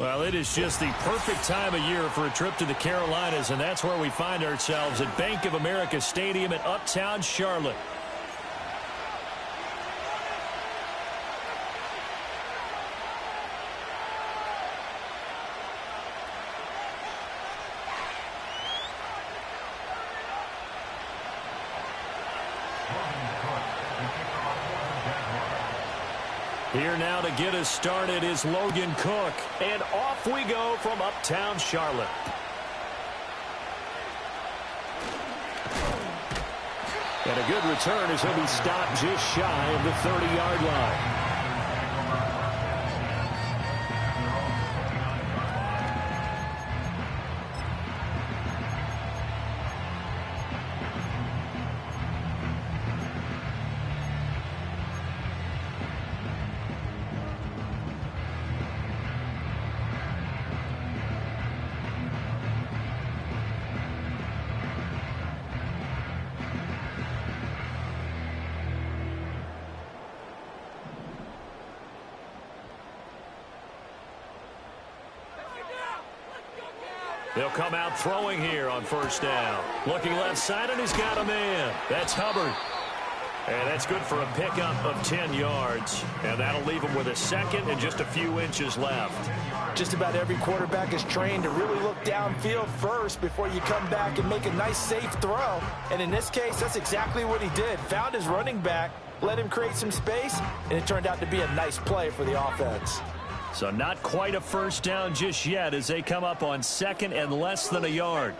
Well, it is just the perfect time of year for a trip to the Carolinas, and that's where we find ourselves at Bank of America Stadium in Uptown Charlotte. Here now to get us started is Logan Cook. And off we go from Uptown Charlotte. And a good return as he'll be stopped just shy of the 30-yard line. They'll come out throwing here on first down. Looking left side, and he's got a man. That's Hubbard. And that's good for a pickup of 10 yards. And that'll leave him with a second and just a few inches left. Just about every quarterback is trained to really look downfield first before you come back and make a nice, safe throw. And in this case, that's exactly what he did. Found his running back, let him create some space, and it turned out to be a nice play for the offense. So not quite a first down just yet as they come up on second and less than a yard.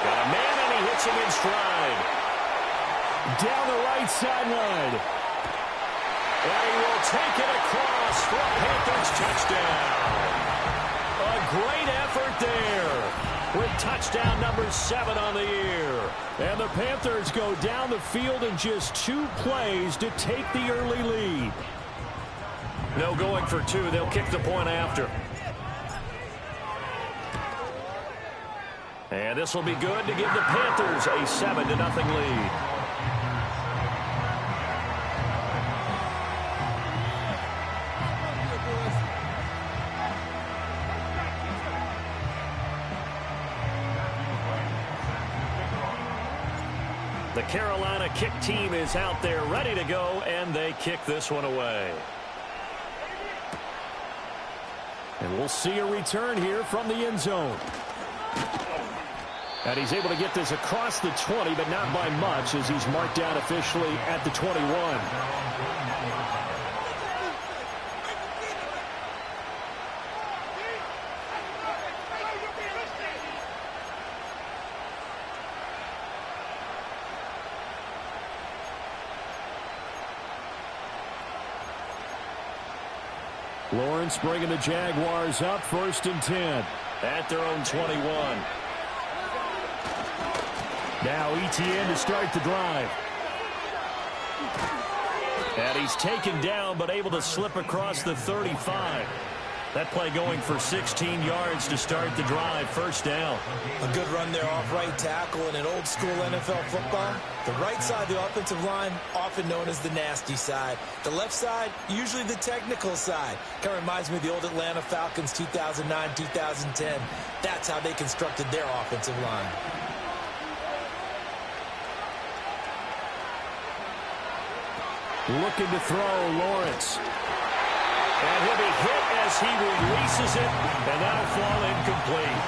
Got a man, and he hits him in stride. Down the right sideline. And he will take it across for a Panthers touchdown. A great effort there with touchdown number 7 on the year. And the Panthers go down the field in just 2 plays to take the early lead. No going for 2. They'll kick the point after. And this will be good to give the Panthers a 7-0 lead. The Carolina kick team is out there ready to go, and they kick this one away. And we'll see a return here from the end zone. And he's able to get this across the 20, but not by much as he's marked down officially at the 21. Lawrence bringing the Jaguars up 1st and 10 at their own 21. Now Etienne to start the drive. And he's taken down but able to slip across the 35. That play going for 16 yards to start the drive. 1st down. A good run there off right tackle in an old school NFL football. The right side of the offensive line, often known as the nasty side. The left side, usually the technical side. Kind of reminds me of the old Atlanta Falcons 2009, 2010. That's how they constructed their offensive line. Looking to throw, Lawrence. And he'll be hit as he releases it, and that'll fall incomplete.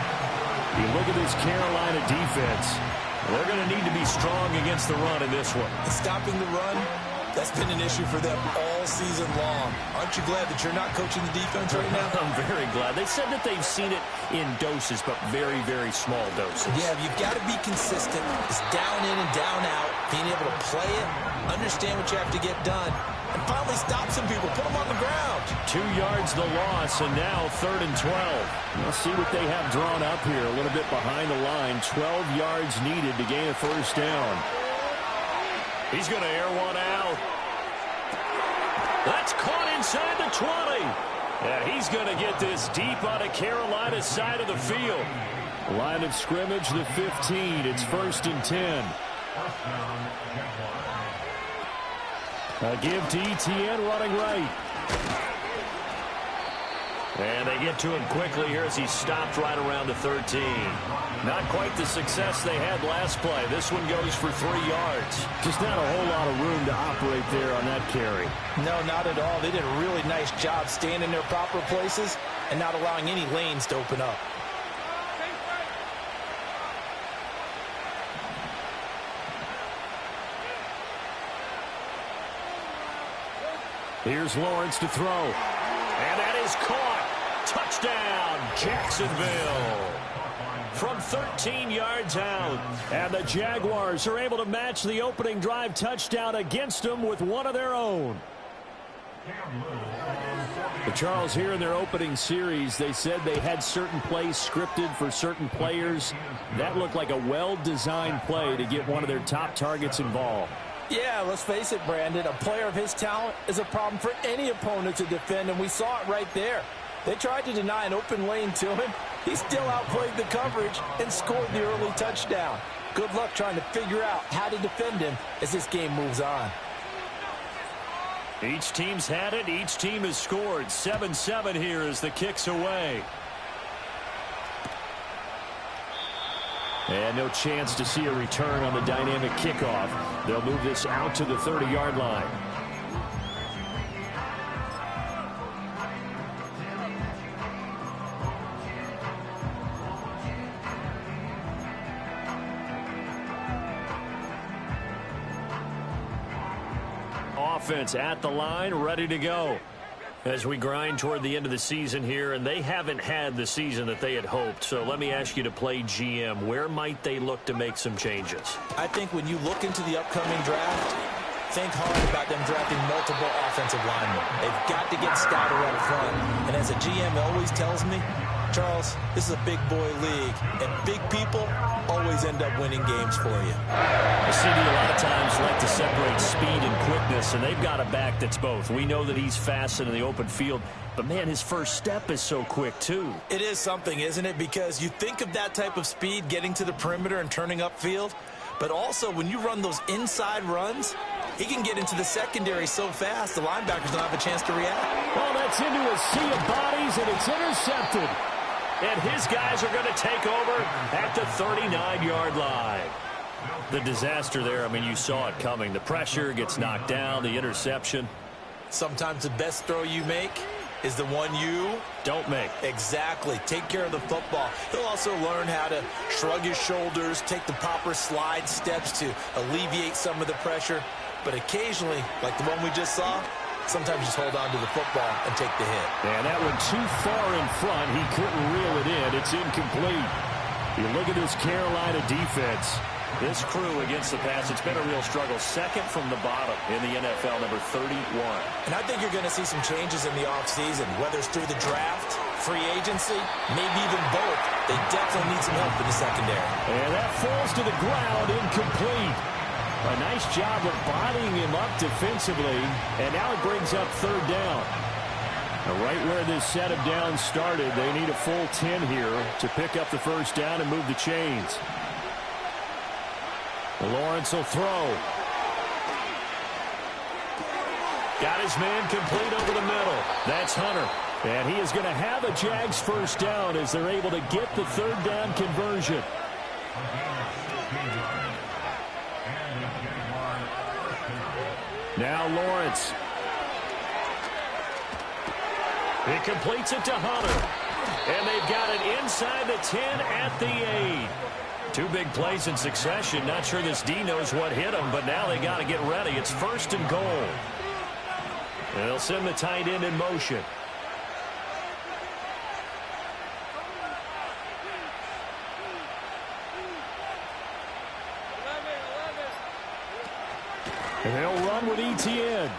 You look at this Carolina defense. They're going to need to be strong against the run in this one. Stopping the run, that's been an issue for them all season long. Aren't you glad that you're not coaching the defense right now? I'm very glad. They said that they've seen it in doses, but very, very small doses. Yeah, you've got to be consistent. It's down in and down out, being able to play it, understand what you have to get done, and finally stop some people, put them on the ground. 2 yards the loss, and now 3rd and 12. We'll see what they have drawn up here a little bit behind the line. 12 yards needed to gain a 1st down. He's going to air one out. That's caught inside the 20. Yeah, he's going to get this deep on the Carolina side of the field. Line of scrimmage, the 15. It's 1st and 10. A give to ETN running right. And they get to him quickly here as he stopped right around the 13. Not quite the success they had last play. This one goes for 3 yards. Just not a whole lot of room to operate there on that carry. No, not at all. They did a really nice job staying in their proper places and not allowing any lanes to open up. Here's Lawrence to throw. And that is caught. Touchdown, Jacksonville. From 13 yards out. And the Jaguars are able to match the opening drive touchdown against them with one of their own. But Charles, here in their opening series, they said they had certain plays scripted for certain players. That looked like a well-designed play to get one of their top targets involved. Yeah, let's face it, Brandon. A player of his talent is a problem for any opponent to defend, and we saw it right there. They tried to deny an open lane to him. He still outplayed the coverage and scored the early touchdown. Good luck trying to figure out how to defend him as this game moves on. Each team's had it. Each team has scored. 7-7 here as the kick's away. And no chance to see a return on the dynamic kickoff. They'll move this out to the 30-yard line. Offense at the line, ready to go. As we grind toward the end of the season here, and they haven't had the season that they had hoped. So let me ask you to play GM. Where might they look to make some changes? I think when you look into the upcoming draft, think hard about them drafting multiple offensive linemen. They've got to get stouter up front. And as a GM always tells me, Charles, this is a big boy league, and big people always end up winning games for you. The CD a lot of times like to separate speed and quickness, and they've got a back that's both. We know that he's fast in the open field, but, man, his first step is so quick, too. It is something, isn't it? Because you think of that type of speed getting to the perimeter and turning upfield, but also when you run those inside runs, he can get into the secondary so fast the linebackers don't have a chance to react. Well, that's into a sea of bodies, and it's intercepted. And his guys are going to take over at the 39-yard line. The disaster there, I mean, you saw it coming. The pressure gets knocked down, the interception. Sometimes the best throw you make is the one you don't make. Exactly. Take care of the football. He'll also learn how to shrug his shoulders, take the proper slide steps to alleviate some of the pressure. But occasionally, like the one we just saw, sometimes just hold on to the football and take the hit. And that one too far in front. He couldn't reel it in. It's incomplete. You look at this Carolina defense. This crew against the pass, it's been a real struggle. Second from the bottom in the NFL, number 31. And I think you're going to see some changes in the offseason, whether it's through the draft, free agency, maybe even both. They definitely need some help in the secondary. And that falls to the ground, incomplete. A nice job of bodying him up defensively, and now it brings up third down. Now, right where this set of downs started, they need a full 10 here to pick up the first down and move the chains. Lawrence will throw. Got his man complete over the middle. That's Hunter. And he is going to have a Jags first down as they're able to get the third down conversion. Now Lawrence. He completes it to Hunter. And they've got it inside the 10 at the 8. Two big plays in succession. Not sure this D knows what hit him, but now they got to get ready. It's first and goal. And they'll send the tight end in motion. And they'll run with ETN.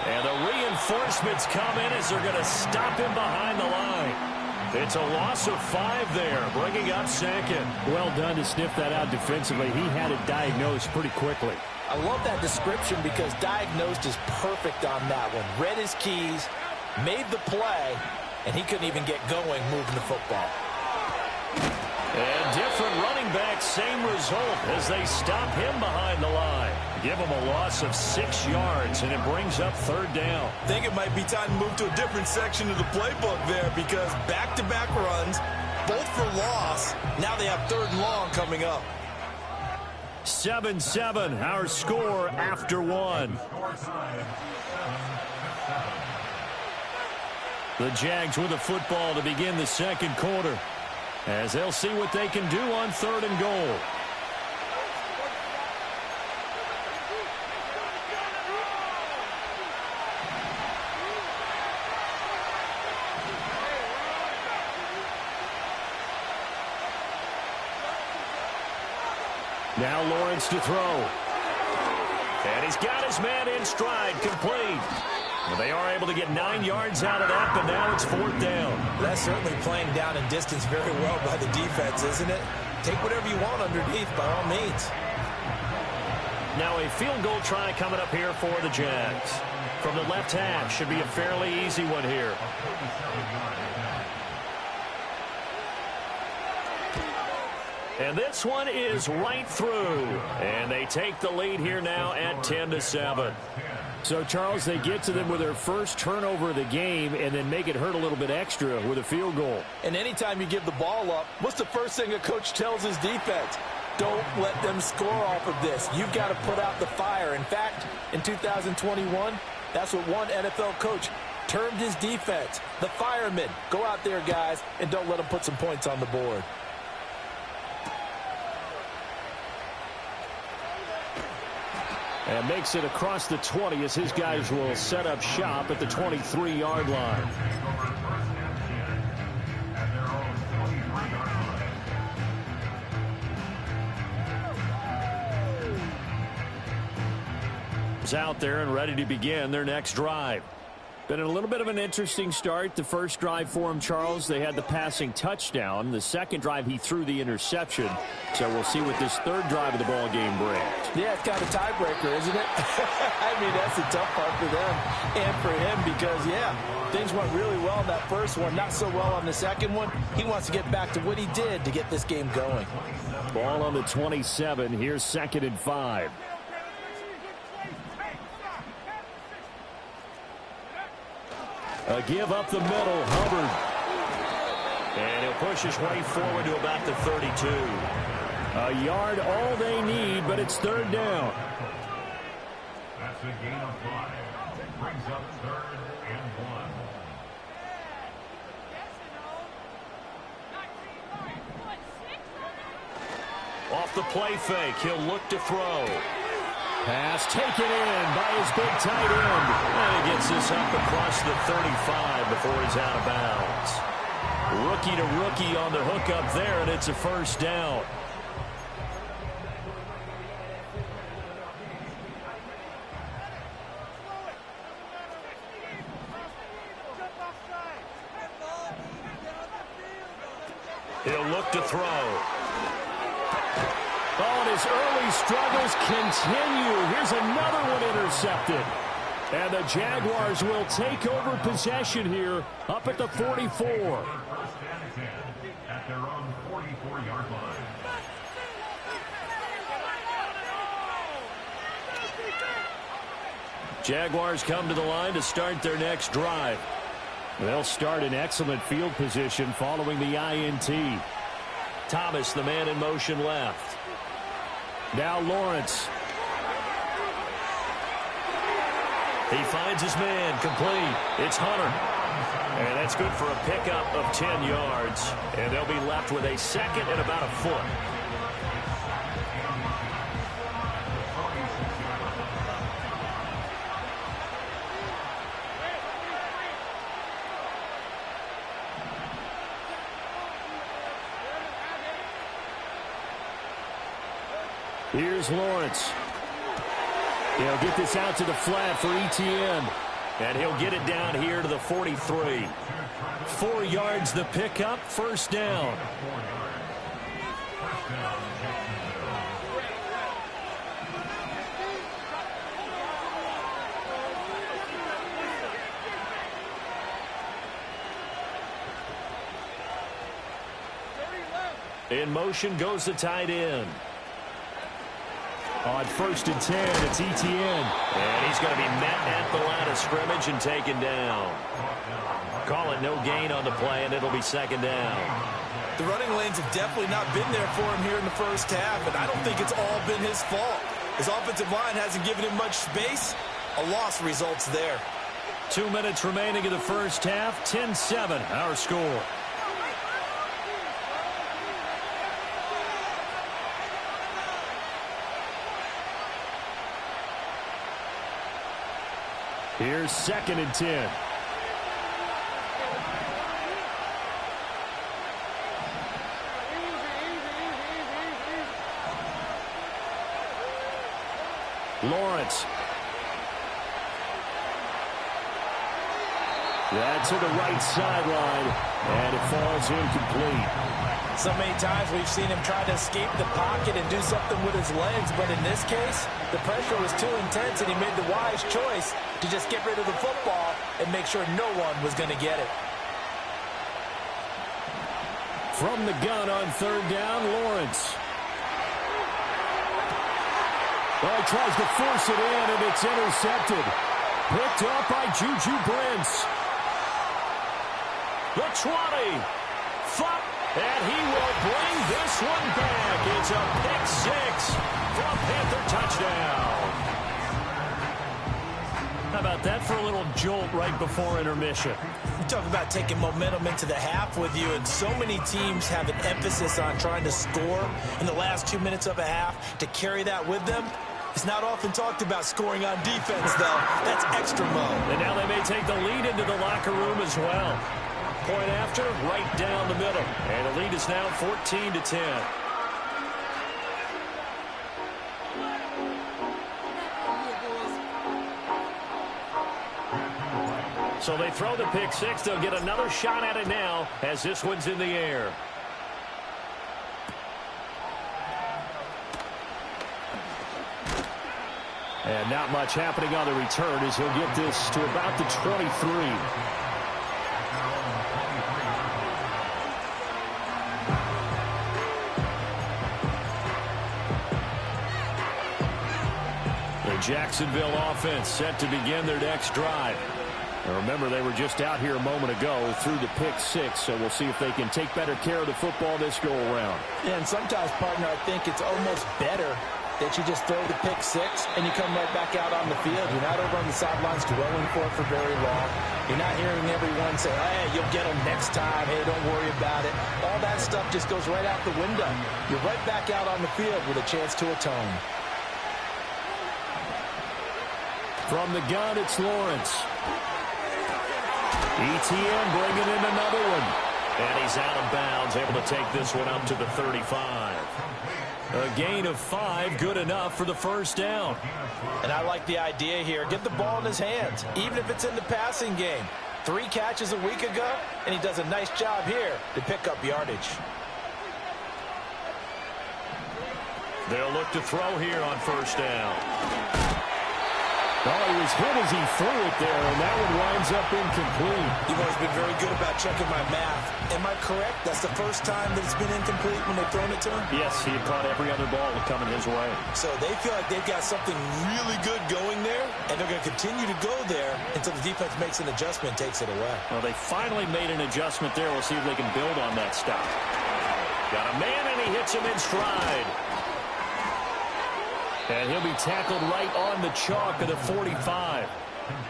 And the reinforcements come in as they're going to stop him behind the line. It's a loss of 5 there, bringing up second. Well done to sniff that out defensively. He had it diagnosed pretty quickly. I love that description because diagnosed is perfect on that one. Read his keys, made the play, and he couldn't even get going moving the football. And different running back, same result as they stop him behind the line. Give them a loss of 6 yards, and it brings up third down. I think it might be time to move to a different section of the playbook there because back-to-back runs, both for loss. Now they have third and long coming up. 7-7, our score after one. The Jags with the football to begin the second quarter, as they'll see what they can do on third and goal. Now Lawrence to throw. And he's got his man in stride, complete. Well, they are able to get 9 yards out of that, but now it's fourth down. That's certainly playing down in distance very well by the defense, isn't it? Take whatever you want underneath, by all means. Now a field goal try coming up here for the Jags. From the left half, should be a fairly easy one here. And this one is right through. And they take the lead here now at 10-7. So, Charles, they get to them with their first turnover of the game and then make it hurt a little bit extra with a field goal. And anytime you give the ball up, what's the first thing a coach tells his defense? Don't let them score off of this. You've got to put out the fire. In fact, in 2021, that's what one NFL coach termed his defense. The firemen. Go out there, guys, and don't let them put some points on the board. And makes it across the 20 as his guys will set up shop at the 23-yard line. Out there and ready to begin their next drive. Been a little bit of an interesting start. The first drive for him, Charles, they had the passing touchdown. The second drive, he threw the interception. So we'll see what this third drive of the ball game brings. Yeah, it's kind of a tiebreaker, isn't it? I mean, that's the tough part for them and for him because, yeah, things went really well in that first one, not so well on the second one. He wants to get back to what he did to get this game going. Ball on the 27. Here's 2nd and 5. A give up the middle, Hubbard. And he'll push his way forward to about the 32. A yard all they need, but it's third down. That's a gain of 5. Brings up 3rd and 1. Off the play fake, he'll look to throw. Pass taken in by his big tight end. And he gets this up across the 35 before he's out of bounds. Rookie to rookie on the hook up there, and it's a first down. He'll look to throw. Oh, and his early struggles continue. Here's another one intercepted. And the Jaguars will take over possession here up at the 44. At their own 44-yard line. Jaguars come to the line to start their next drive. They'll start in excellent field position following the INT. Thomas, the man in motion left. Now Lawrence. He finds his man, complete. It's Hunter. And that's good for a pickup of 10 yards. And they'll be left with a second and about a foot. Here's Lawrence. He'll get this out to the flat for ETN. And he'll get it down here to the 43. 4 yards the pickup, first down. In motion goes the tight end. On 1st and 10, it's Etienne. And he's going to be met at the line of scrimmage and taken down. Call it no gain on the play, and it'll be 2nd down. The running lanes have definitely not been there for him here in the first half, and I don't think it's all been his fault. His offensive line hasn't given him much space. A loss results there. 2 minutes remaining in the first half. 10-7, our score. Here's 2nd and 10. Lawrence. That's to the right sideline, and it falls incomplete. So many times we've seen him try to escape the pocket and do something with his legs, but in this case, the pressure was too intense, and he made the wise choice to just get rid of the football and make sure no one was going to get it. From the gun on 3rd down, Lawrence. Oh, he tries to force it in, and it's intercepted. Picked up by Juju Brents. The 20. Flop, and he will bring this one back. It's a pick 6 for a Panther touchdown. How about that for a little jolt right before intermission? You talk about taking momentum into the half with you, and so many teams have an emphasis on trying to score in the last 2 minutes of a half to carry that with them. It's not often talked about scoring on defense, though. That's extra mode. And now they may take the lead into the locker room as well. Point after, right down the middle. And the lead is now 14-10. So they throw the pick 6. They'll get another shot at it now as this one's in the air. And not much happening on the return as he'll get this to about the 23. The Jacksonville offense set to begin their next drive. And remember, they were just out here a moment ago through the pick 6, so we'll see if they can take better care of the football this go-around. Yeah, and sometimes, partner, I think it's almost better that you just throw the pick 6 and you come right back out on the field. You're not over on the sidelines dwelling for it for very long. You're not hearing everyone say, hey, you'll get them next time. Hey, don't worry about it. All that stuff just goes right out the window. You're right back out on the field with a chance to atone. From the gun, it's Lawrence. Etienne bringing in another one. And he's out of bounds, able to take this one up to the 35. A gain of 5, good enough for the first down. And I like the idea here. Get the ball in his hands, even if it's in the passing game. 3 catches a week ago, and he does a nice job here to pick up yardage. They'll look to throw here on first down. Oh, he was hit as he threw it there, and that one winds up incomplete. You've always been very good about checking my math. Am I correct? That's the first time that it's been incomplete when they've thrown it to him? Yes, he had caught every other ball coming his way. So they feel like they've got something really good going there, and they're going to continue to go there until the defense makes an adjustment and takes it away. Well, they finally made an adjustment there. We'll see if they can build on that stop. Got a man, and he hits him in stride. And he'll be tackled right on the chalk of the 45.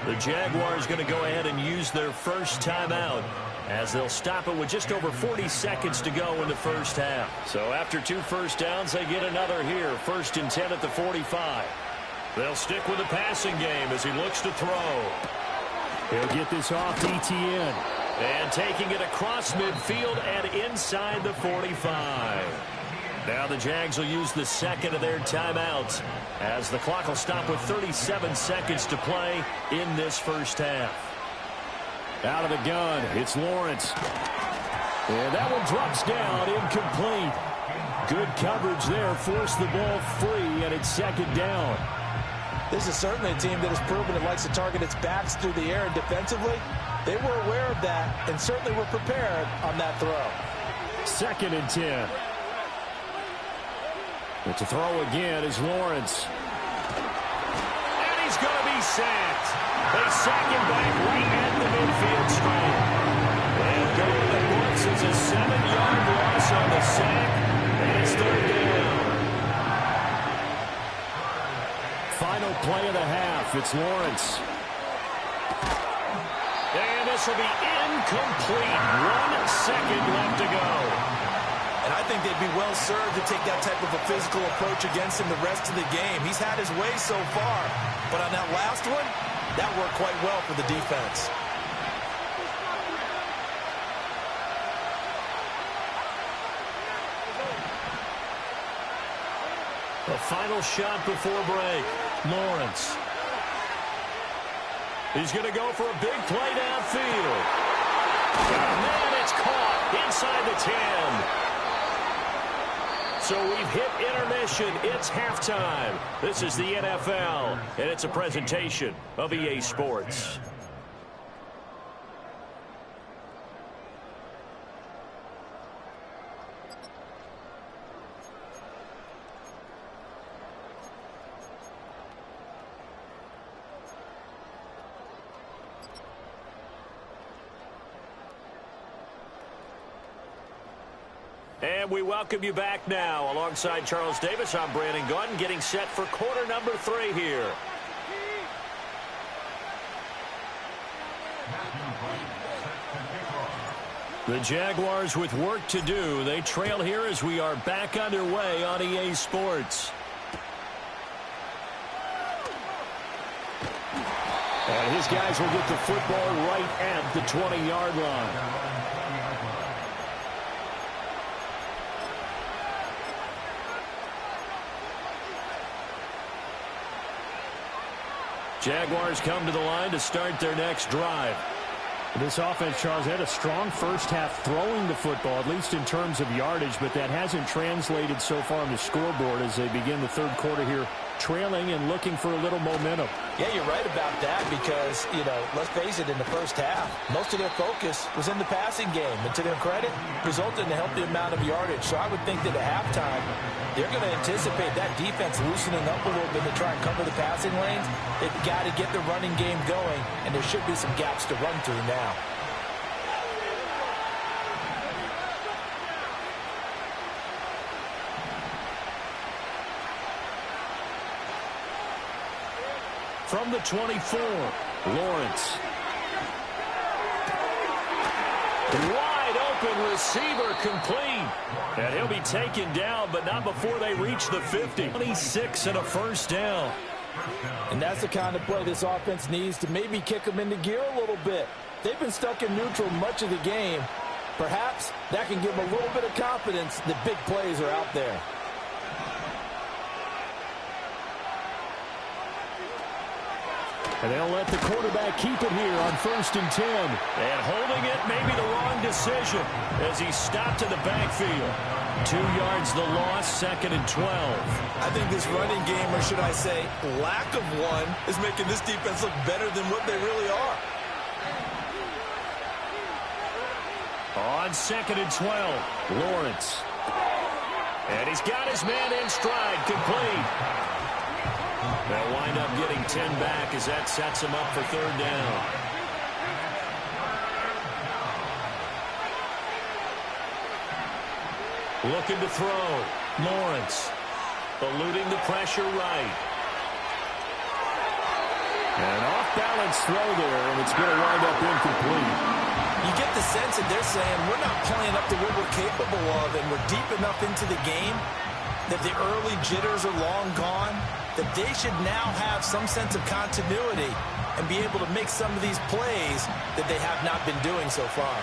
The Jaguars going to go ahead and use their first timeout as they'll stop it with just over 40 seconds to go in the first half. So after 2 first downs, they get another here. 1st and 10 at the 45. They'll stick with the passing game as he looks to throw. He'll get this off to Etienne. And taking it across midfield and inside the 45. Now the Jags will use the second of their timeouts as the clock will stop with 37 seconds to play in this first half. Out of the gun, it's Lawrence. And that one drops down, incomplete. Good coverage there, forced the ball free, and it's 2nd down. This is certainly a team that has proven it likes to target its backs through the air, and defensively, they were aware of that and certainly were prepared on that throw. 2nd and 10. But to throw again is Lawrence. And he's going to be sacked. They sack him back right at the midfield stripe. And going to the books is a 7-yard loss on the sack. And it's third down. Final play of the half. It's Lawrence. And this will be incomplete. 1 second left to go. And I think they'd be well served to take that type of a physical approach against him the rest of the game. He's had his way so far. But on that last one, that worked quite well for the defense. The final shot before break. Lawrence. He's going to go for a big play downfield. Oh, man, it's caught inside the 10. So we've hit intermission. It's halftime. This is the NFL, and it's a presentation of EA Sports. And we welcome you back now. Alongside Charles Davis, I'm Brandon Gunn, getting set for quarter number 3 here. The Jaguars with work to do. They trail here as we are back underway on EA Sports. And his guys will get the football right at the 20-yard line. Jaguars come to the line to start their next drive. This offense, Charles, had a strong first half throwing the football, at least in terms of yardage, but that hasn't translated so far on the scoreboard as they begin the third quarter here, trailing and looking for a little momentum. Yeah, you're right about that because, let's face it, in the first half, most of their focus was in the passing game. And to their credit, resulted in a healthy amount of yardage. So I would think that at halftime, they're going to anticipate that defense loosening up a little bit to try and cover the passing lanes. They've got to get the running game going, and there should be some gaps to run through now. From the 24, Lawrence. Wide open receiver complete. And he'll be taken down, but not before they reach the 50. 26 and a first down. And that's the kind of play this offense needs to maybe kick them into gear a little bit. They've been stuck in neutral much of the game. Perhaps that can give them a little bit of confidence that big plays are out there. And they'll let the quarterback keep it here on 1st and 10. And holding it may be the wrong decision as he stopped in the backfield. 2 yards the loss, 2nd and 12. I think this running game, or should I say lack of one, is making this defense look better than what they really are. On 2nd and 12, Lawrence. And he's got his man in stride, complete. They'll wind up getting 10 back as that sets him up for 3rd down. Looking to throw. Lawrence. Eluding the pressure right. An off-balance throw there, and it's going to wind up incomplete. You get the sense that they're saying we're not playing up to what we're capable of, and we're deep enough into the game that the early jitters are long gone, that they should now have some sense of continuity and be able to make some of these plays that they have not been doing so far.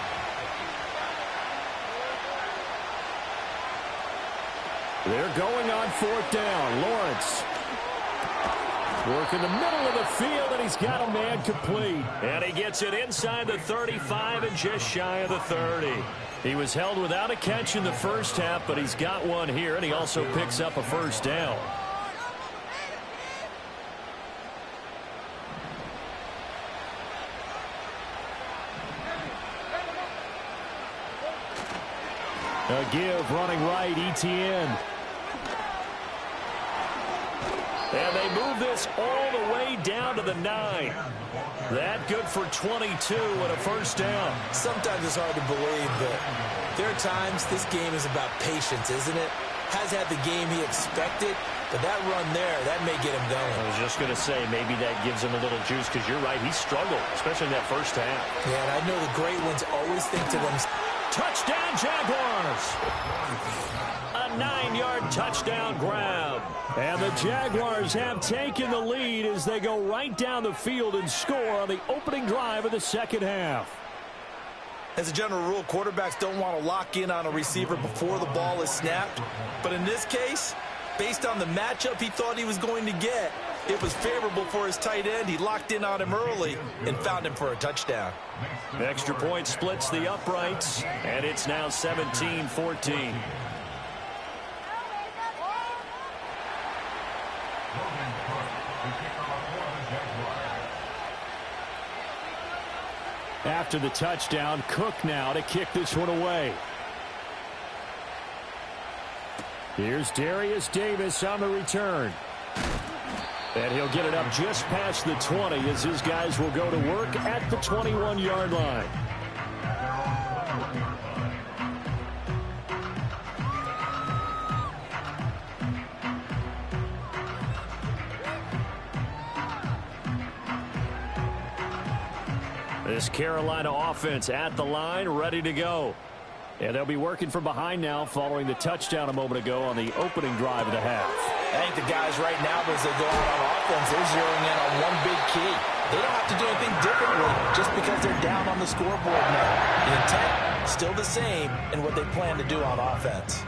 They're going on 4th down. Lawrence. Work in the middle of the field, and he's got a man complete. And he gets it inside the 35 and just shy of the 30. He was held without a catch in the first half, but he's got one here, and he also picks up a first down. A give running right, ETN. And they move this all the way down to the 9. That good for 22 and a first down. Sometimes it's hard to believe, but there are times this game is about patience, isn't it? Has had the game he expected, but that run there, that may get him going. I was just going to say, maybe that gives him a little juice, because you're right, he struggled, especially in that first half. Yeah, and I know the great ones always think to themselves, touchdown, Jaguars! A 9-yard touchdown grab. And the Jaguars have taken the lead as they go right down the field and score on the opening drive of the second half. As a general rule, quarterbacks don't want to lock in on a receiver before the ball is snapped. But in this case, based on the matchup he thought he was going to get, it was favorable for his tight end. He locked in on him early and found him for a touchdown. The extra point splits the uprights, and it's now 17-14. After the touchdown, Cook now to kick this one away. Here's Darius Davis on the return. And he'll get it up just past the 20 as his guys will go to work at the 21-yard line. This Carolina offense at the line, ready to go. And they'll be working from behind now following the touchdown a moment ago on the opening drive of the half. I think the guys right now, as they go out on offense, they're zeroing in on one big key. They don't have to do anything differently just because they're down on the scoreboard now. The intent, still the same in what they plan to do on offense.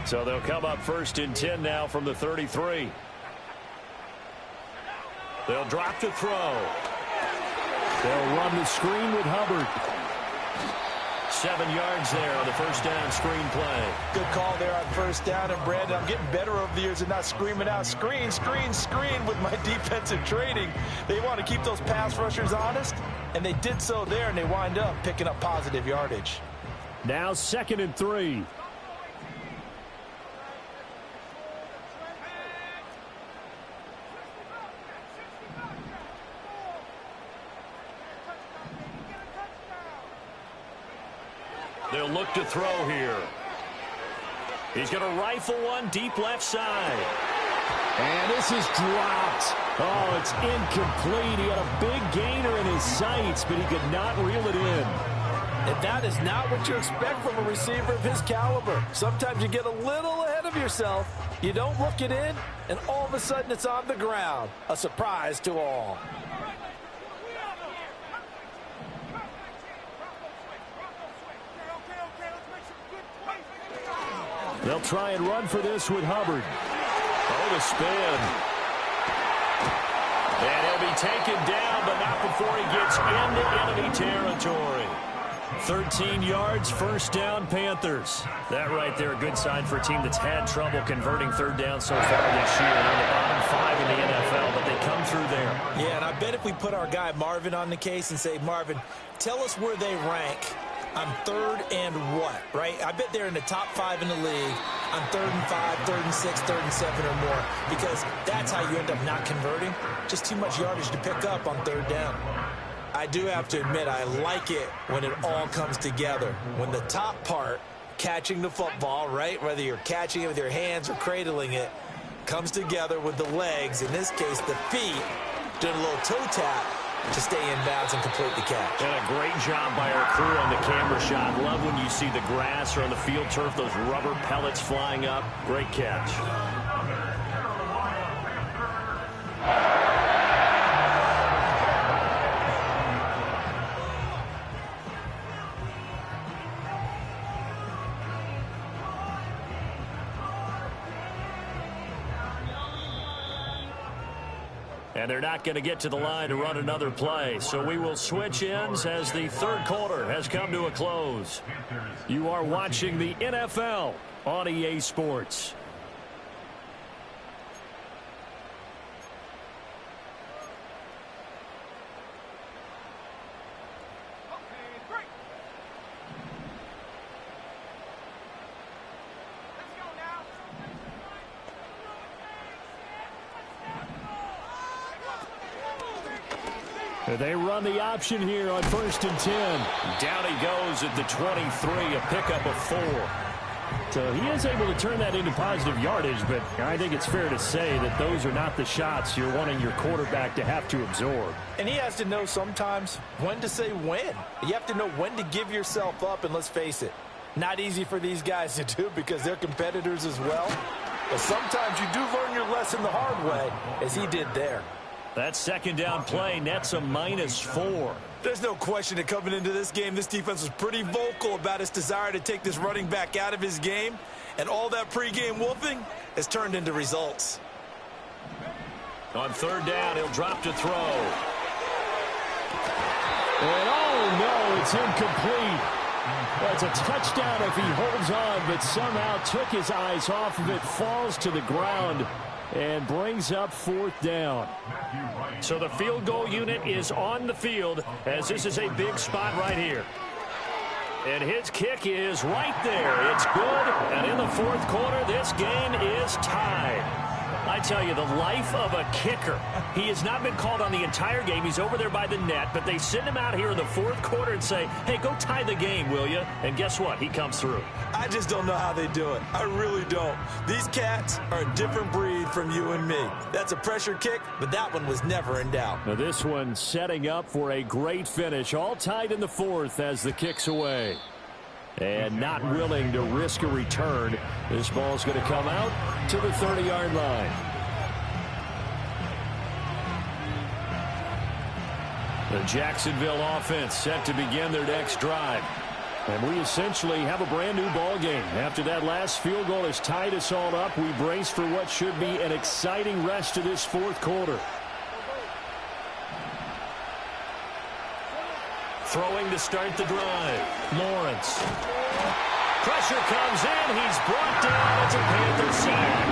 So they'll come up first and 10 now from the 33. They'll drop to throw. They'll run the screen with Hubbard. 7 yards there on the first down screen play. Good call there on first down. And, Brandon, I'm getting better over the years and not screaming out, screen, screen, screen with my defensive training. They want to keep those pass rushers honest, and they did so there, and they wind up picking up positive yardage. Now 2nd and 3. They'll look to throw here. He's going to rifle one deep left side. And this is dropped. Oh, it's incomplete. He had a big gainer in his sights, but he could not reel it in. And that is not what you expect from a receiver of his caliber. Sometimes you get a little ahead of yourself. You don't look it in, and all of a sudden it's on the ground. A surprise to all. They'll try and run for this with Hubbard. Oh, the spin. And he'll be taken down, but not before he gets into enemy territory. 13 yards, first down, Panthers. That right there, a good sign for a team that's had trouble converting third down so far this year. They're the bottom 5 in the NFL, but they come through there. Yeah, and I bet if we put our guy Marvin on the case and say, Marvin, tell us where they rank on 3rd and what, right? I bet they're in the top 5 in the league on 3rd and 5, 3rd and 6, 3rd and 7 or more, because that's how you end up not converting. Just too much yardage to pick up on 3rd down. I do have to admit, I like it when it all comes together. When the top part, catching the football, right, whether you're catching it with your hands or cradling it, comes together with the legs, in this case the feet, doing a little toe tap to stay in bounds and complete the catch. And a great job by our crew on the camera shot. Love when you see the grass or on the field turf, those rubber pellets flying up. Great catch. And they're not going to get to the line to run another play. So we will switch ends as the third quarter has come to a close. You are watching the NFL on EA Sports. They run the option here on 1st and 10. Down he goes at the 23, a pickup of 4. So he is able to turn that into positive yardage, but I think it's fair to say that those are not the shots you're wanting your quarterback to have to absorb. And he has to know sometimes when to say when. You have to know when to give yourself up, and let's face it, not easy for these guys to do because they're competitors as well. But sometimes you do learn your lesson the hard way, as he did there. That 2nd down play nets a -4. There's no question that coming into this game, this defense was pretty vocal about its desire to take this running back out of his game. And all that pregame wolfing has turned into results. On 3rd down, he'll drop to throw. And oh no, it's incomplete. That's a touchdown if he holds on, but somehow took his eyes off of it, falls to the ground, and brings up 4th down. So the field goal unit is on the field as this is a big spot right here. And his kick is right there. It's good. And in the 4th quarter, this game is tied. I tell you, the life of a kicker. He has not been called on the entire game. He's over there by the net, but they send him out here in the 4th quarter and say, hey, go tie the game, will you? And guess what? He comes through. I just don't know how they do it. I really don't. These cats are a different breed from you and me. That's a pressure kick, but that one was never in doubt. Now this one setting up for a great finish. All tied in the 4th as the kick's away. And not willing to risk a return. This ball's going to come out to the 30-yard line. The Jacksonville offense set to begin their next drive. And we essentially have a brand new ball game. After that last field goal has tied us all up, we brace for what should be an exciting rest of this 4th quarter. Throwing to start the drive. Lawrence. Pressure comes in. He's brought down. It's a Panther sack.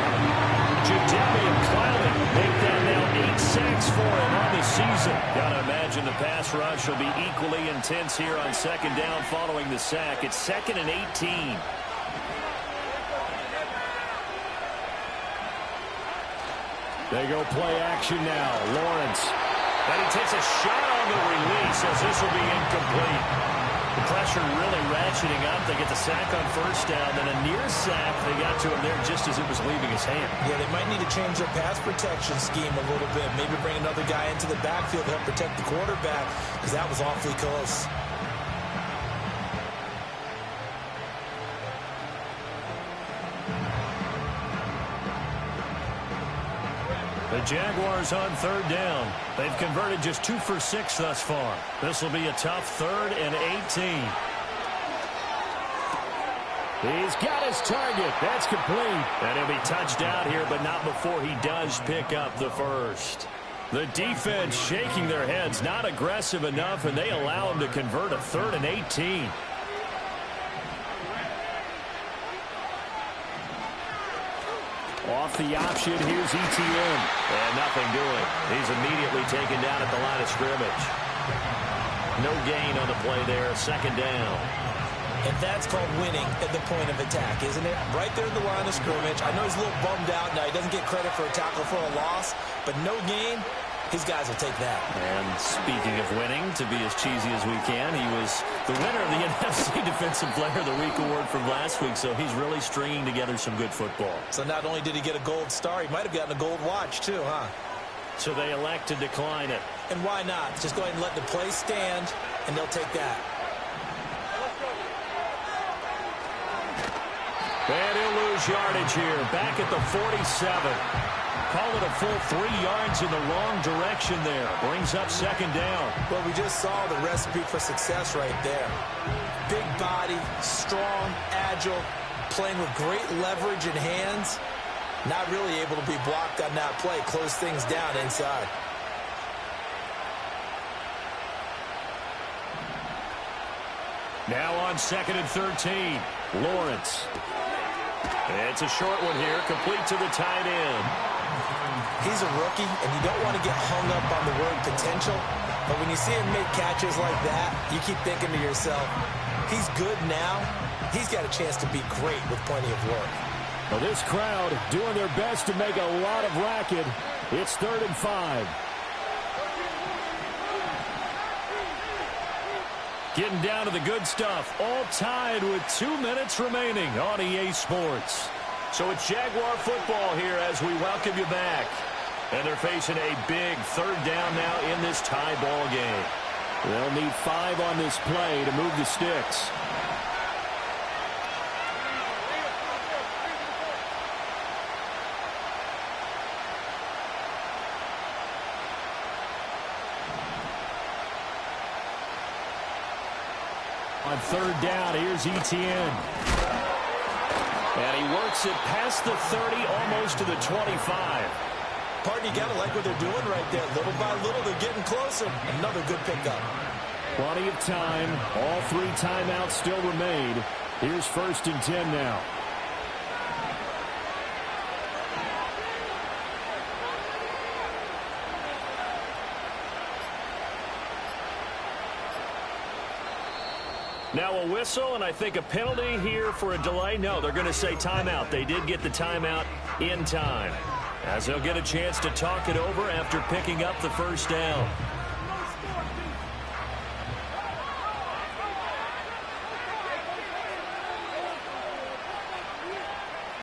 Jadeveon Clowney make that now 8 sacks for him on the season. Gotta imagine the pass rush will be equally intense here on 2nd down following the sack. It's 2nd and 18. They go play action now. Lawrence. And he takes a shot on the release as this will be incomplete. The pressure really ratcheting up. They get the sack on 1st down, then a near sack. They got to him there just as it was leaving his hand. Yeah, they might need to change their pass protection scheme a little bit. Maybe bring another guy into the backfield to help protect the quarterback, because that was awfully close. The Jaguars on 3rd down. They've converted just 2 for 6 thus far. This will be a tough 3rd and 18. He's got his target. That's complete. And he'll be touched out here, but not before he does pick up the 1st. The defense shaking their heads, not aggressive enough, and they allow him to convert a 3rd and 18. Off the option, here's ETN. And nothing doing. He's immediately taken down at the line of scrimmage. No gain on the play there, 2nd down. And that's called winning at the point of attack, isn't it? Right there in the line of scrimmage. I know he's a little bummed out now. He doesn't get credit for a tackle for a loss, but no gain. His guys will take that. And speaking of winning, to be as cheesy as we can, he was the winner of the NFC Defensive Player of the Week award from last week, so he's really stringing together some good football. So not only did he get a gold star, he might have gotten a gold watch too, huh? So they elect to decline it. And why not? Just go ahead and let the play stand, and they'll take that. And he'll lose yardage here, back at the 47. Call it a full 3 yards in the wrong direction there. Brings up 2nd down. Well, we just saw the recipe for success right there. Big body, strong, agile, playing with great leverage in hands. Not really able to be blocked on that play. Close things down inside. Now on 2nd and 13. Lawrence. It's a short one here, complete to the tight end. He's a rookie, and you don't want to get hung up on the word potential. But when you see him make catches like that, you keep thinking to yourself, he's good now. He's got a chance to be great with plenty of work. Well, this crowd doing their best to make a lot of racket. It's 3rd and 5. Getting down to the good stuff. All tied with 2 minutes remaining on EA Sports. So it's Jaguar football here as we welcome you back. And they're facing a big third down now in this tie ball game. They'll need 5 on this play to move the sticks. On third down, here's Etienne. And he works it past the 30, almost to the 25. Partner, you got to like what they're doing right there. Little by little, they're getting closer. Another good pickup. Plenty of time. All 3 timeouts still remain. Here's 1st and 10 now. Now a whistle, and I think a penalty here for a delay. No, they're going to say timeout. They did get the timeout in time, as they'll get a chance to talk it over after picking up the first down.